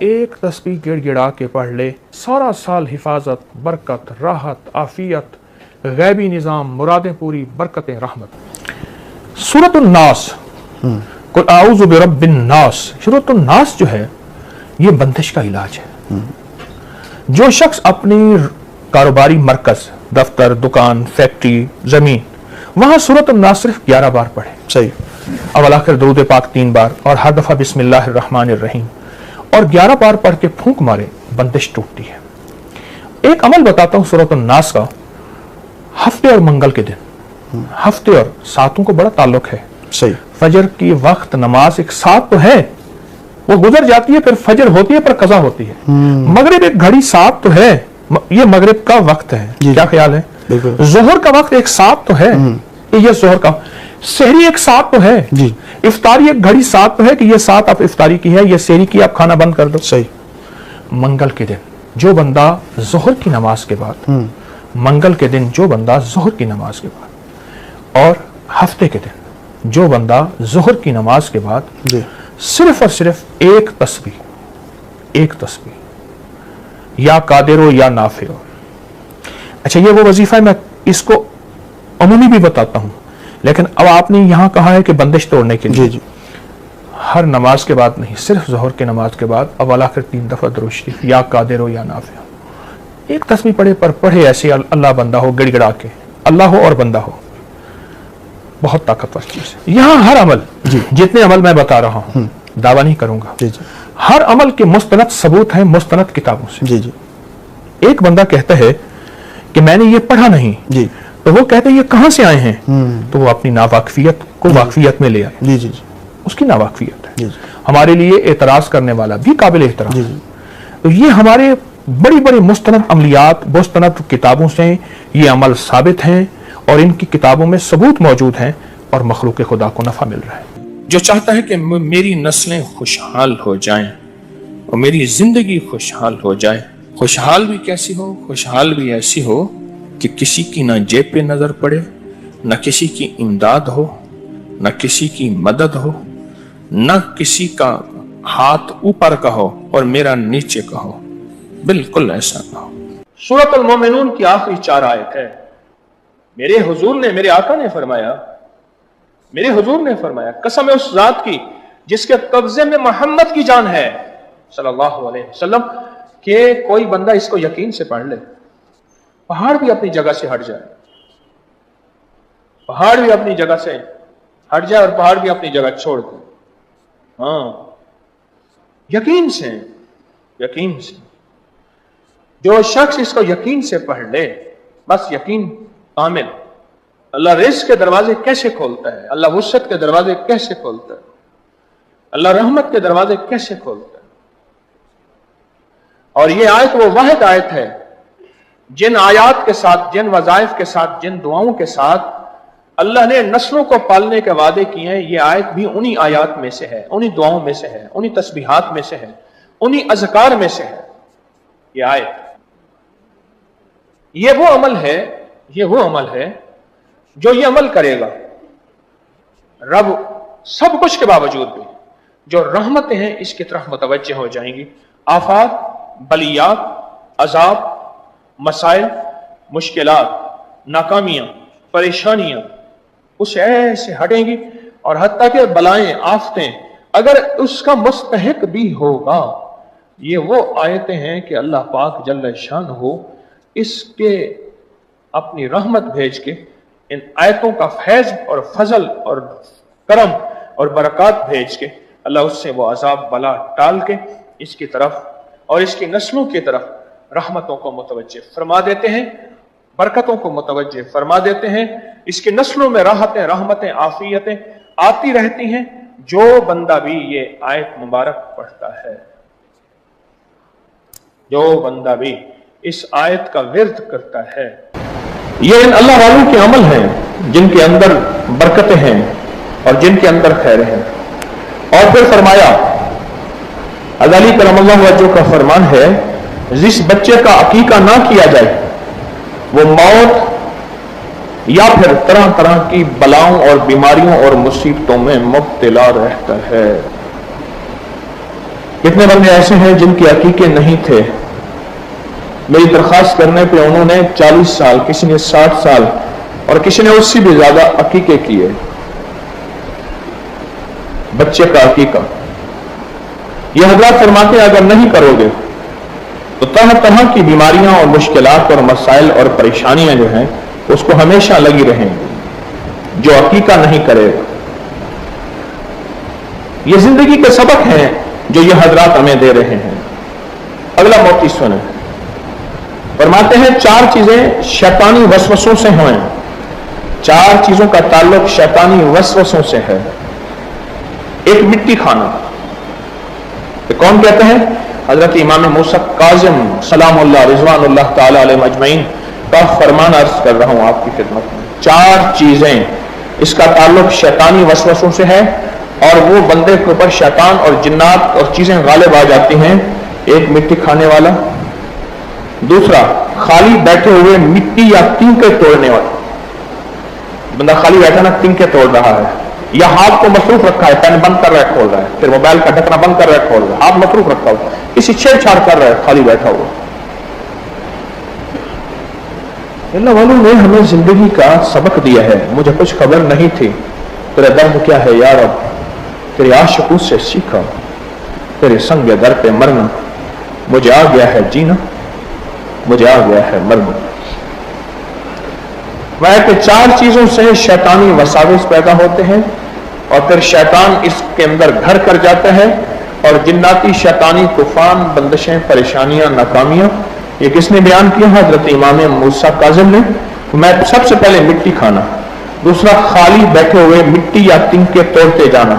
ایک تسبیح गिड़ गिड़ा के पढ़ ले, सारा साल हिफाजत, बरकत, राहत, आफियत, गैबी निज़ाम, मुरादें पूरी, बरकतें, रहमत. सूरतुन नास, कुल आऊज़ु बिरब्बिन नास. सूरतुन नास जो है ये बंदिश का इलाज है. जो शख्स अपनी कारोबारी मरकज, दफ्तर, दुकान, फैक्ट्री, जमीन, वहां सूरतुन नास सिर्फ 11 बार पढ़े. सही. अवल आखिर दुरूद पाक 3 बार और हर दफा बिस्मिल्लाहिर रहमानिर रहीम और 11 बार पढ़ के फूंक मारे, बंदिश टूटती है. एक अमल बताता हूं सूरतुन नास का. हफ्ते और मंगल के दिन, हफ्ते और सातों को बड़ा ताल्लुक है. सही. फजर की वक्त नमाज एक सात तो है, वो गुजर जाती है, फिर फजर होती है पर कज़ा होती है. मगरिब एक घड़ी सात तो है, ये मगरिब का वक्त है. क्या ख्याल है? जोहर का वक्त एक सात तो है, ये जोहर का. सहरी एक सात तो है जी. इफ्तारी एक घड़ी सात तो है कि ये सात आप इफ्तारी की है, ये सहरी की आप खाना बंद कर दो. सही. मंगल के दिन जो बंदा जोहर की नमाज के बाद, मंगल के दिन जो बंदा जोहर की नमाज के बाद और हफ्ते के दिन जो बंदा जोहर की नमाज के बाद जी. सिर्फ और सिर्फ एक तस्बीह या कादिरो या नाफिरो. अच्छा, ये वो वजीफा है, मैं इसको अमूमी भी बताता हूं, लेकिन अब आपने यहां कहा है कि बंदिश तोड़ने के लिए. जी. हर नमाज के बाद नहीं, सिर्फ जोहर की नमाज के बाद अव्वल आखिर 3 दफा दुरूद शरीफ या कादिरो या नाफिरो. एक तस्बीह पढ़े पर पढ़े ऐसे अल्लाह बंदा हो, गिड़गिड़ा के, अल्लाह हो और बंदा हो. बहुत ताकतवर चीज है. यहां हर अमल, जितने अमल मैं बता रहा हूं, दावा नहीं करूंगा, हर अमल के मुस्तनद सबूत हैं मुस्तनद किताबों से. जी. एक बंदा कहता है कि मैंने ये पढ़ा नहीं जी. तो वो कहते हैं ये कहां से आए हैं, तो वो अपनी नावाकफियत को वाकफियत में ले आए. जी. उसकी नावाकफियत है. जी. हमारे लिए एतराज करने वाला भी काबिल एहतराम. जी. तो ये हमारे बड़ी बड़ी मुस्तनद अमलियात, मुस्तनद किताबों से ये अमल साबित हैं और इनकी किताबों में सबूत मौजूद हैं और मखलूक खुदा को नफा मिल रहा है. जो चाहता है कि मेरी नस्लें खुशहाल हो जाएं और मेरी जिंदगी खुशहाल हो जाए, खुशहाल भी कैसी हो, खुशहाल भी ऐसी हो कि किसी की ना जेब पे नजर पड़े, न किसी की इमदाद हो, न किसी की मदद हो, न किसी का हाथ ऊपर का हो और मेरा नीचे का हो. बिल्कुल ऐसा ना हो. सूरत अल मोमिनून की आखिरी 4 आयत है. मेरे हुजूर ने, मेरे आका ने फरमाया, मेरे हुजूर ने फरमाया, कसम है उस जात की जिसके कब्जे में मोहम्मद की जान है सल्लल्लाहु अलैहि वसल्लम, कि कोई बंदा इसको यकीन से पढ़ ले, पहाड़ भी अपनी जगह से हट जाए, पहाड़ भी अपनी जगह से हट जाए और पहाड़ भी अपनी जगह छोड़ दे. हाँ, यकीन से, यकीन से. जो शख्स इसको यकीन से पढ़ ले, बस यकीन कामिल. अल्लाह रिज़्क़ के दरवाजे कैसे खोलता है, अल्लाह वुसअत के दरवाजे कैसे खोलता है, अल्लाह रहमत के दरवाजे कैसे खोलता है. और ये आयत वो वाहिद आयत है जिन आयात के साथ, जिन वज़ाइफ के साथ, जिन दुआओं के साथ अल्लाह ने नस्लों को पालने के वादे किए हैं. ये आयत भी उन्हीं आयात में से है, उन्हीं दुआओं में से है, उन्हीं तस्बीहात में से है, उन्हीं अज़कार में से है. ये आयत, ये वो अमल है, ये वो अमल है जो ये अमल करेगा, रब सब कुछ के बावजूद भी जो रहमतें हैं इसकी तरफ मुतवज्जह हो जाएंगी. आफात, बलियात, अजाब, मसाइल, मुश्किलात, नाकामियां, परेशानियां उससे ऐसे हटेंगी और हत्ता के बलाएं, आफतें अगर उसका मुस्तहिक भी होगा. ये वो आयतें हैं कि अल्लाह पाक जल्ल शान हो इसके अपनी रहमत भेज के इन आयतों का फैज और फजल और करम और बरकत भेज के अल्लाह उससे वो अजाब बला टाल के इसकी तरफ और इसकी नस्लों की तरफ रहमतों को मुतवज्जे फरमा देते हैं, बरकतों को मुतवज्जे फरमा देते हैं. इसकी नस्लों में राहतें, रहमतें, आफियतें आती रहती हैं जो बंदा भी ये आयत मुबारक पढ़ता है. जो बंदा भी इस आयत का विर्द करता है. ये इन अल्लाह वालों के अमल हैं जिनके अंदर बरकतें हैं और जिनके अंदर खैर हैं. और फिर फरमाया, अली करमल्लाहु वजहू का फरमान है, जिस बच्चे का अकीका ना किया जाए वो मौत या फिर तरह तरह की बलाओं और बीमारियों और मुसीबतों में मुब्तला रहता है. कितने बंदे ऐसे हैं जिनके अकीके नहीं थे, मेरी दरख्वास्त करने पे उन्होंने 40 साल, किसी ने 60 साल और किसी ने उससे भी ज्यादा अकीके किए, बच्चे का अकीका। ये हजरत फरमाते हैं अगर नहीं करोगे तो तरह तरह की बीमारियां और मुश्किलात और मसाइल और परेशानियां जो हैं उसको हमेशा लगी रहेंगी जो अकीका नहीं करेगा। ये जिंदगी के सबक हैं जो ये हजरत हमें दे रहे हैं। अगला मोती सुने, फरमाते हैं 4 चीजें शैतानी वसवसों से हैं। 4 चीजों का ताल्लुक शैतानी वसवसों से है। एक, मिट्टी खाना। तो कौन कहते हैं? हजरत इमाम मूसा काज़िम सलामुल्लाह रिज़वानुल्लाह ताला अलैहि अजमईन का फरमान अर्ज कर रहा हूं आपकी खिदमत में। 4 चीजें इसका ताल्लुक शैतानी वसवसों से है और वो बंदे के ऊपर शैतान और जिन्नात और चीजें गालिब आ जाती हैं। एक, मिट्टी खाने वाला। दूसरा, खाली बैठे हुए मिट्टी या तिनके तोड़ने वाला। बंदा खाली बैठा ना, तिनके तोड़ रहा है या हाथ को मसरूफ रखा है, पेन बंद कर रहा है खोल रहा है, फिर मोबाइल का ढकना बंद कर रहा है खोल रहा है, हाथ मसरूफ रखा हुआ, किसी छेड़छाड़ कर रहा है खाली बैठा हुआ। अल्लाह वालों ने हमें जिंदगी का सबक दिया है। मुझे कुछ खबर नहीं थी, तेरा दर्द क्या है यार, अब तेरे आशिकों से सीखा, तेरे संग दर पे मरना, मुझे आ गया है जीना, मुझे आ गया है मरना। वह कि 4 चीजों से शैतानी वसाविस पैदा होते हैं और फिर शैतान इसके अंदर घर कर जाता है और जिन्नाती शैतानी तूफान, बंदिशें, परेशानियां, नाकामियां, ये किसने बयान किया? हजरत इमाम मूसा काज़िम ने। मैं सबसे पहले मिट्टी खाना, दूसरा खाली बैठे हुए मिट्टी या तिनके तोड़ते जाना,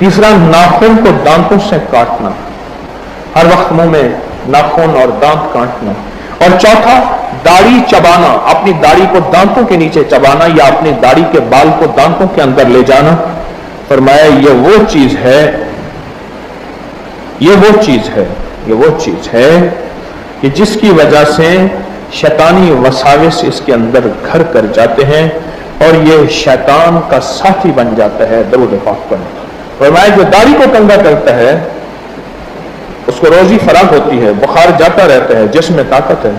तीसरा नाखून को दांतों से काटना, हर वक्त मुंह में नाखून और दांत काटना, और चौथा दाढ़ी चबाना, अपनी दाढ़ी को दांतों के नीचे चबाना या अपनी दाढ़ी के बाल को दांतों के अंदर ले जाना। फरमाया ये वो चीज है, ये वो चीज है, ये वो चीज है कि जिसकी वजह से शैतानी वसाविस इसके अंदर घर कर जाते हैं और ये शैतान का साथी बन जाता है। दरूद पाक पर फरमाया जो दाढ़ी को कंगा करता है उसको रोजी फराग होती है, बुखार जाता रहता है, जिस्म में ताकत है।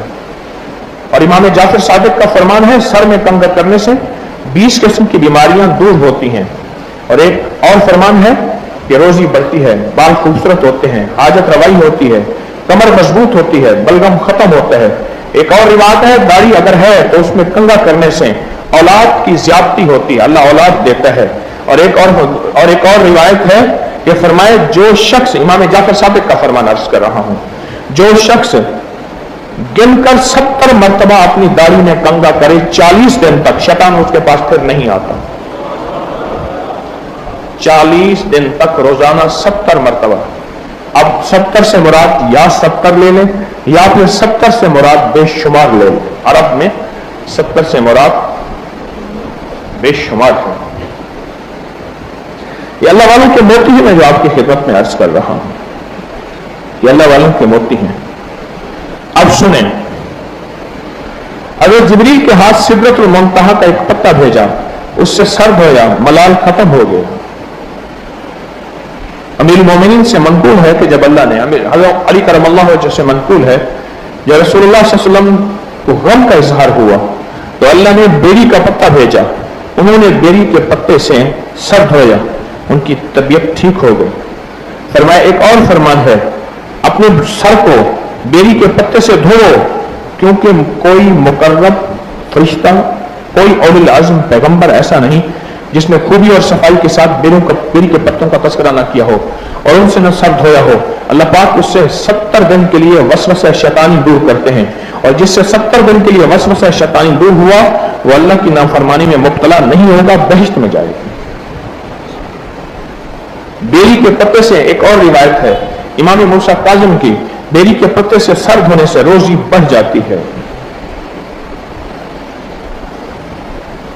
और इमाम जाफर सादिक का फरमान है सर में कंगा करने से 20 किस्म की बीमारियां दूर होती हैं। और एक और फरमान है कि रोजी बढ़ती है, बाल खूबसूरत होते हैं, हाजत रवाई होती है, कमर मजबूत होती है, बलगम खत्म होता है। एक और रिवायत है दाढ़ी अगर है तो उसमें कंगा करने से औलाद की ज्यादती होती है, अल्लाह औलाद देता है। और एक और रिवायत है कि फरमाए जो शख्स, इमाम जाफर सादिक का फरमान अर्ज कर रहा हूं, जो शख्स गिनकर 70 मरतबा अपनी दाढ़ी में कंगा करे 40 दिन तक, शैतान उसके पास फिर नहीं आता। 40 दिन तक रोजाना 70 मरतबा। अब 70 से मुराद या 70 ले लें या फिर 70 से मुराद बेशुमार ले लें। अरब में 70 से मुराद बेशुमार है। ये अल्लाह वालों के मोती हैं, मैं जो आपकी खिदमत में अर्ज कर रहा हूं, ये अल्लाह वालों के मोती हैं। अब सुने, अगर जिब्रील के हाथ सिदरतुल मुंतहा का एक पत्ता भेजा, उससे सर धोया, मलाल खत्म हो गया। अमीर मोमिनीन से मनकूल है कि जब अल्लाह ने, हज़रत अली करमल्लाहु वजह से मनकूल है, जब रसूलुल्लाह सल्लल्लाहु अलैहि वसल्लम को गम का इजहार हुआ तो अल्लाह ने बेरी का पत्ता भेजा, उन्होंने बेरी के पत्ते से सर धोया, उनकी तबीयत ठीक हो गई। फरमाया एक और फरमान है अपने सर को बेरी के पत्ते से धो, क्योंकि कोई मुकर्रब फरिश्ता, कोई औलिल आज़म पैगंबर ऐसा नहीं जिसने खूबी और सफाई के साथ बेरी के पत्तों का तस्करा ना किया हो और उनसे न सर धोया हो। अल्लाह पाक उससे 70 दिन के लिए वसवसा शैतानी दूर करते हैं, और जिससे 70 दिन के लिए वसवसा शैतानी दूर हुआ वो अल्लाह की नाफरमानी में मुब्तला नहीं होगा, बहिश्त में जाएगा। बेरी के पत्ते से एक और रिवायत है इमाम मूसा काज़िम की, बेरी के पत्ते से सर धोने से रोजी बढ़ जाती है।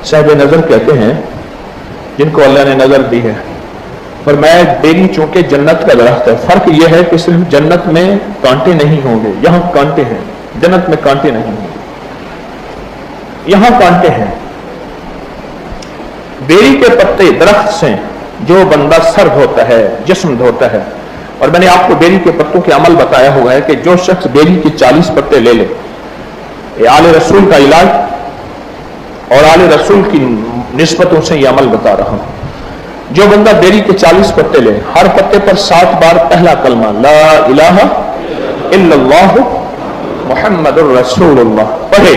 साहिब नजर कहते हैं जिनको अल्लाह ने नजर दी है, पर मैं बेरी चूंकि जन्नत का दरख्त है, फर्क यह है कि सिर्फ जन्नत में कांटे नहीं होंगे, यहां कांटे हैं, जन्नत में कांटे नहीं होंगे, यहां कांटे हैं। बेरी के पत्ते दरख्त से जो बंदा सर धोता है, जिस्म धोता है, اور میں نے آپ کو بیری کے پتوں کے عمل بتایا ہوا ہے کہ جو شخص بیری کے 40 پتے لے لے، یہ آل رسول کا علاج اور آل رسول کی نسبتوں سے یہ عمل بتا رہا ہوں. جو بندہ بیری کے 40 پتے لے، ہر پتے پر 7 بار پہلا کلمہ لا الہ الا اللہ محمد الرسول اللہ پڑھے،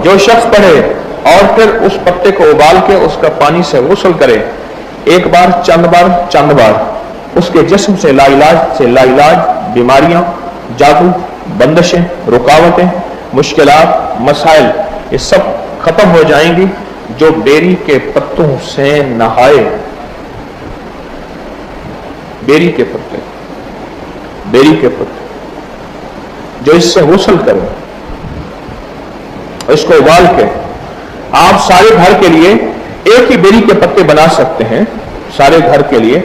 جو شخص پڑھے اور پھر اس پتے کو ابال کے اس کا پانی سے غسل کرے، ایک بار چند بار، اس کے جسم سے لا علاج بیماریاں، جادو، بندشیں، رکاوٹیں، مشکلات، مسائل یہ سب ختم ہو جائیں گی. جو بیری کے پتوں سے نہائے، بیری کے پتے جو اس سے غسل کرے، اس کو ابال کے آپ سارے گھر کے لیے ایک ہی بیری کے پتے بنا سکتے ہیں. سارے گھر کے لیے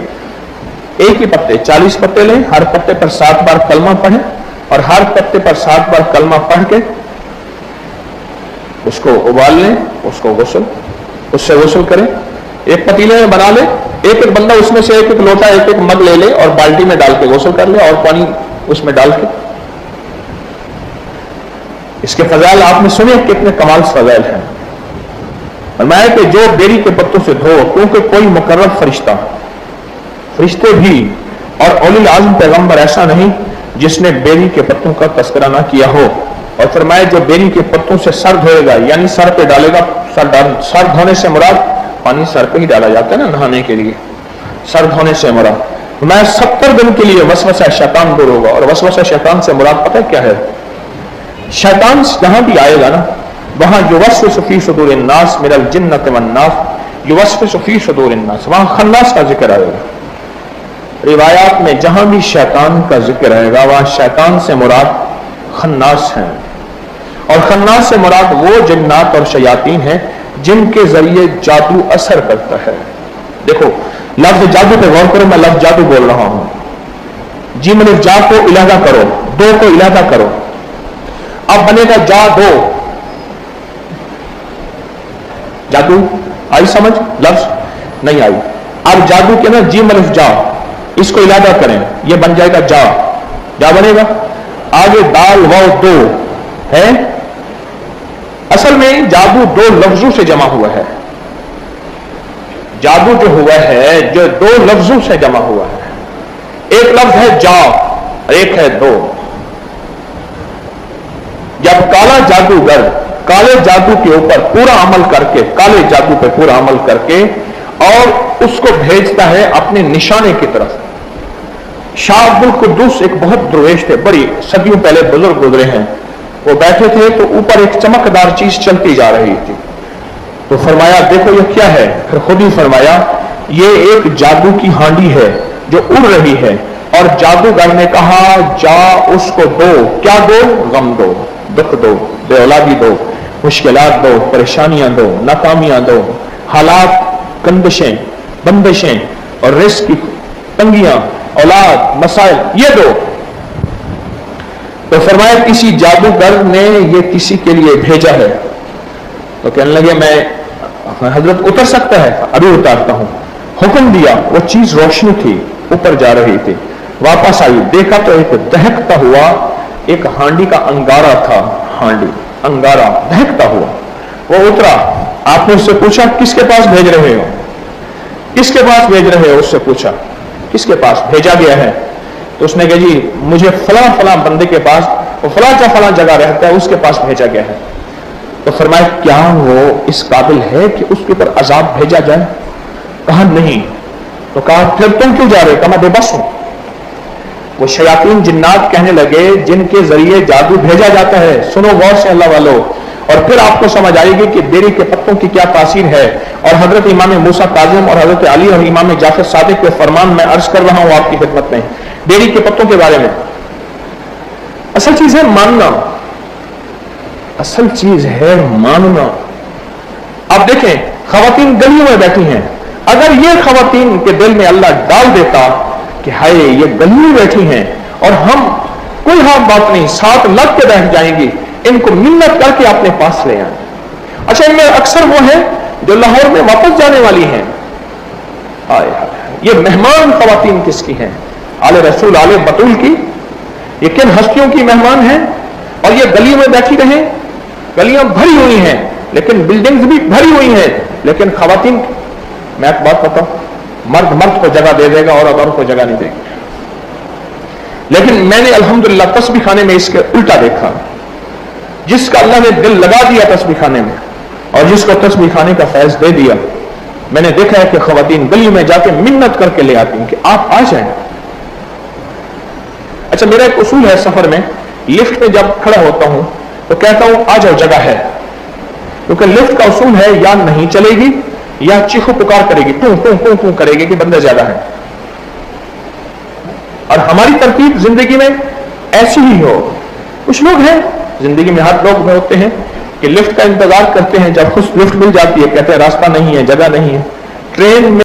ایک ہی پتے، 40 پتے لیں، ہر پتے پر 7 بار کلمہ پڑھیں اور ہر پتے پر 7 بار کلمہ پڑھ کے اس کو ابال لیں، اس سے غسل کریں. ایک پتیلے میں بنا لیں، ایک بندہ اس میں سے ایک لوٹا ایک مگ لے لے اور بالٹی میں ڈال کے غسل کر لے اور پانی اس میں ڈال کے. اس کے فضائل آپ نے سنے، کتنے کمال فضائل ہیں. فرمایا کہ جو بیری کے پتوں سے دھو، کیونکہ کوئی مقرر فرشتے بھی اور اولی العزم پیغمبر ایسا نہیں جس نے بیری کے پتوں کا تذکرہ نہ کیا ہو. اور فرمایا جو بیری کے پتوں سے سر دھوئے گا، یعنی سر پہ ڈالے گا، سر دھونے سے مراد پانی سر پہ ہی ڈالا جاتا ہے نا نہانے کے لیے، سر دھونے سے مراد. فرمایا 70 دن کے لیے وسوسہ شیطان دور ہوگا. اور وسوسہ شیطان سے مراد پتہ کیا ہے؟ شیطان جہاں بھی آئے گا نا، وہاں یوسوس فی صدور الناس من الجنۃ والناس، یوسوس فی صدور الناس، وہاں خناس کا ذکر آئے گا. روایات میں جہاں بھی شیطان کا ذکر آئے گا وہاں شیطان سے مراد خناس ہیں. اور خناس سے مراد وہ جنات اور شیاطین ہیں جن کے ذریعے جادو اثر کرتا ہے. دیکھو لفظ جادو پہ غور کرو، میں لفظ جادو بول رہا ہوں. جی میں جا کو علیحدہ کرو، دو کو علیحدہ کرو، اب بنے گا جا دو. جادو آئی سمجھ؟ لفظ نہیں آئی. اب جادو کے نا جی ملف جا، اس کو علیحدہ کریں، یہ بن جائے گا جا بنے گا. آگے دال و دو ہے، اصل میں جادو 2 لفظوں سے جمع ہوا ہے. جادو جو ہوا ہے جو 2 لفظوں سے جمع ہوا ہے. ایک لفظ ہے جا، ایک ہے دو. جب کالا جادوگر کالے جادو کے اوپر پورا عمل کر کے، کالے جادو پہ پورا عمل کر کے اور اس کو بھیجتا ہے اپنے نشانے کی طرف. شاہ عبد القدوس ایک بہت درویش تھے، بڑی صدیوں پہلے بزرگ گزرے ہیں. وہ بیٹھے تھے تو اوپر ایک چمکدار چیز چلتی جا رہی تھی. تو فرمایا دیکھو یہ کیا ہے؟ پھر خود ہی فرمایا یہ ایک جادو کی ہانڈی ہے جو اڑ رہی ہے. اور جادوگر نے کہا جا اس کو دو. کیا دو؟ غم دو، دکھ دو، بے اولادی دو، مشکلات دو، پریشانیاں دو، ناکامیاں دو، حالات، کندشیں، بندشیں اور رزق کی تنگیاں، اولاد، مسائل، یہ دو. تو فرمایا کسی جادوگر نے یہ کسی کے لیے بھیجا ہے. تو کہنے لگے میں حضرت اتر سکتا ہے؟ ابھی اتارتا ہوں. حکم دیا، وہ چیز روشنی تھی، اوپر جا رہی تھی. واپس آئی، دیکھا تو ایک دہکتا ہوا ایک ہانڈی کا انگارہ تھا. ہانڈی انگارہ دہکتا ہوا. وہ اترا. آپ نے اس سے پوچھا کس کے پاس بھیج رہے ہو؟ کس کے پاس بھیج رہے ہو؟ اس سے پوچھا کس کے پاس بھیجا گیا ہے؟ تو اس نے کہا جی مجھے فلاں بندے کے پاس، وہ فلاں جگہ رہتا ہے، اس کے پاس بھیجا گیا ہے. تو فرمایا کیا وہ اس قابل ہے کہ اس کے اوپر عذاب بھیجا جائے؟ کہا نہیں. تو کہا پھر تم کیوں جا رہے؟ کہا میں بے بس ہوں. وہ شیاطین جنات کہنے لگے جن کے ذریعے جادو بھیجا جاتا ہے، سنو غور سے اللہ والو، اور پھر آپ کو سمجھ آئے گی کہ بیری کے پتوں کی کیا تاثیر ہے. اور حضرت امام موسیٰ کاظم اور حضرت علی اور امام جعفر صادق کے فرمان میں عرض کر رہا ہوں آپ کی خدمت میں بیری کے پتوں کے بارے میں. اصل چیز ہے ماننا، اصل چیز ہے ماننا. اب دیکھیں خواتین گلیوں میں بیٹھی ہیں، اگر یہ خواتین کے دل میں اللہ ڈال دیتا کہ ہائے یہ گلیوں میں بیٹھی ہیں اور ہم کوئی بات نہیں، ساتھ لگ کے بیٹھ جائیں گی، ان کو منت کر کے اپنے پاس لے آئیں. اچھا ان میں اکثر وہ ہیں جو لاہور میں واپس جانے والی ہیں، आए ये मेहमान ख़वातीन किसकी हैं? आले रसूल आले बतूल की। ये किन हस्तियों की मेहमान हैं? और ये गलियों में बैठी रहे, गलियां भरी हुई हैं लेकिन बिल्डिंग्स भी भरी हुई हैं, लेकिन ख़वातीन, मैं एक बात बताऊं, मर्द मर्द को जगह दे देगा, औरत औरत को जगह नहीं देगी। लेकिन मैंने अल्हम्दुलिल्लाह तस्बीह खाने में इसके उल्टा देखा। जिसका अल्लाह ने दिल लगा दिया तस्बीह खाने में और जिसको तस्बीह खाने का फैज दे दिया, मैंने देखा है कि ख़वातीन गली में जाके मिन्नत करके ले आती हैं कि आप आ जाएं। अच्छा, मेरा एक उसूल है सफर में, लिफ्ट में जब खड़ा होता हूं तो कहता हूं आ जाओ जगह है, क्योंकि लिफ्ट का उसूल है या नहीं चलेगी या चीखो पुकार करेगी, टू टू टू टू करेगी कि बंदा ज्यादा है। और हमारी तरकीब जिंदगी में ऐसी ही हो। कुछ लोग हैं जिंदगी में, हर लोग में होते हैं कि लिफ्ट का इंतजार करते हैं, जब खुद लिफ्ट मिल जाती है कहते हैं रास्ता नहीं है, जगह नहीं है। ट्रेन में